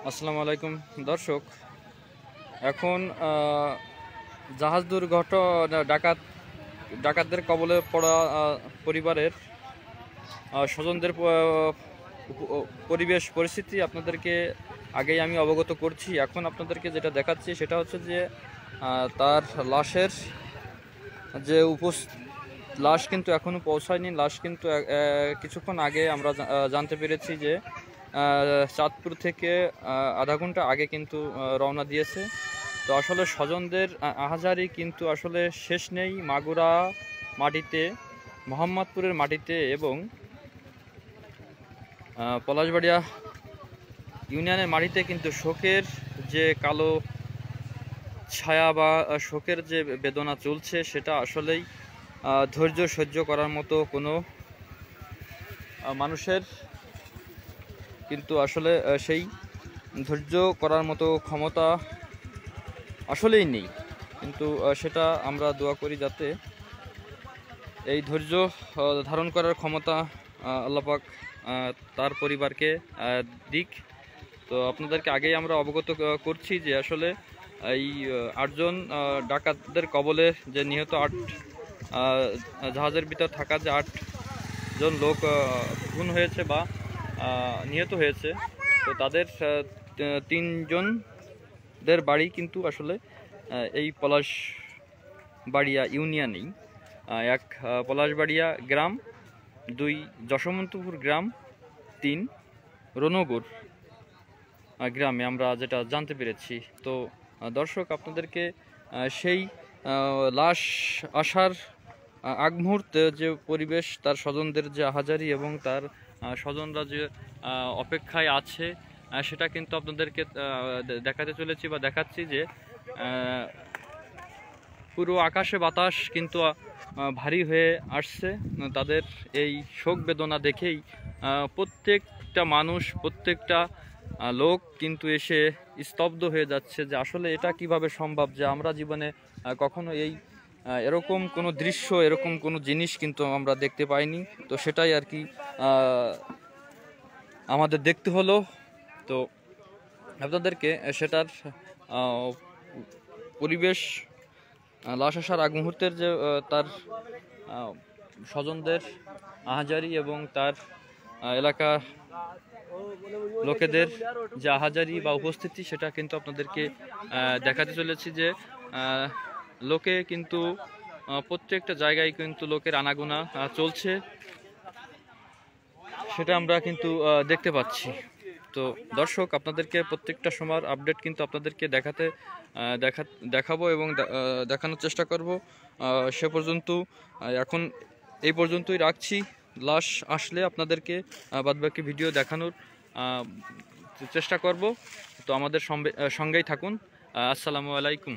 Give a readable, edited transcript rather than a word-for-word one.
আসসালামু আলাইকুম দর্শক। এখন জাহাজ দুর্ঘটনা ডাকাতদের কবলে পড়া পরিবারের স্বজনদের পরিবেশ পরিস্থিতি আপনাদেরকে আগেই আমি অবগত করছি। এখন আপনাদেরকে যেটা দেখাচ্ছি সেটা হচ্ছে যে তার লাশের যে লাশ কিন্তু এখনও পৌঁছায়নি। লাশ কিন্তু কিছুক্ষণ আগে আমরা জানতে পেরেছি যে চাঁদপুর থেকে আধা ঘন্টা আগে কিন্তু রওনা দিয়েছে। তো আসলে স্বজনদের আহাজারি কিন্তু আসলে শেষ নেই। মাগুরা মাটিতে, মোহাম্মদপুরের মাটিতে এবং পলাশবাড়িয়া ইউনিয়নের মাটিতে কিন্তু শোকের যে কালো ছায়া বা শোকের যে বেদনা চলছে সেটা আসলেই ধৈর্য সহ্য করার মতো কোনো মানুষের কিন্তু আসলে সেই ধৈর্য করার মতো ক্ষমতা আসলেই নেই। কিন্তু সেটা আমরা দোয়া করি যাতে এই ধৈর্য ধারণ করার ক্ষমতা আল্লাহ পাক তার পরিবারকে দিক। তো আপনাদেরকে আগেই আমরা অবগত করছি যে আসলে এই 8 জন ডাকাতদের কবলে যে নিহত জাহাজের ভিতর থাকা যে 8 জন লোক খুন হয়েছে বা নিহত হয়েছে, তো তাদের 3 জনদের বাড়ি কিন্তু আসলে এই পলাশবাড়িয়া ইউনিয়নেই। এক পলাশবাড়িয়া গ্রাম, 2 যশবন্তপুর গ্রাম, 3 রণগড় গ্রামে আমরা যেটা জানতে পেরেছি। তো দর্শক, আপনাদেরকে সেই লাশ আসার আগ মুহূর্তে যে পরিবেশ, তার স্বজনদের যে আহাজারি এবং তার স্বজনরা যে অপেক্ষায় আছে সেটা কিন্তু আপনাদেরকে দেখাতে চলেছি বা দেখাচ্ছি যে পুরো আকাশে বাতাস কিন্তু ভারী হয়ে আসছে। তাদের এই শোক বেদনা দেখেই প্রত্যেকটা মানুষ, প্রত্যেকটা লোক কিন্তু এসে স্তব্ধ হয়ে যাচ্ছে যে আসলে এটা কিভাবে সম্ভব যে আমরা জীবনে কখনো এরকম কোনো দৃশ্য, এরকম কোনো জিনিস কিন্তু আমরা দেখতে পাইনি। তো সেটাই আর কি আমাদের দেখতে হলো। তো আপনাদেরকে সেটার পরিবেশ, লাশ আসার আগ মুহূর্তের যে তার স্বজনদের আহাজারি এবং তার এলাকা লোকেদের যে আহাজারি বা উপস্থিতি, সেটা কিন্তু আপনাদেরকে দেখাতে চলেছি যে লোকে কিন্তু প্রত্যেকটা জায়গায় কিন্তু লোকের আনাগোনা চলছে, সেটা আমরা কিন্তু দেখতে পাচ্ছি। তো দর্শক, আপনাদেরকে প্রত্যেকটা সময়ের আপডেট কিন্তু আপনাদেরকে দেখাবো এবং দেখানোর চেষ্টা করব। সে পর্যন্ত এখন এই পর্যন্তই রাখছি। লাশ আসলে আপনাদেরকে বাদবাকি ভিডিও দেখানোর চেষ্টা করব। তো আমাদের সঙ্গেই থাকুন। আসসালামু আলাইকুম।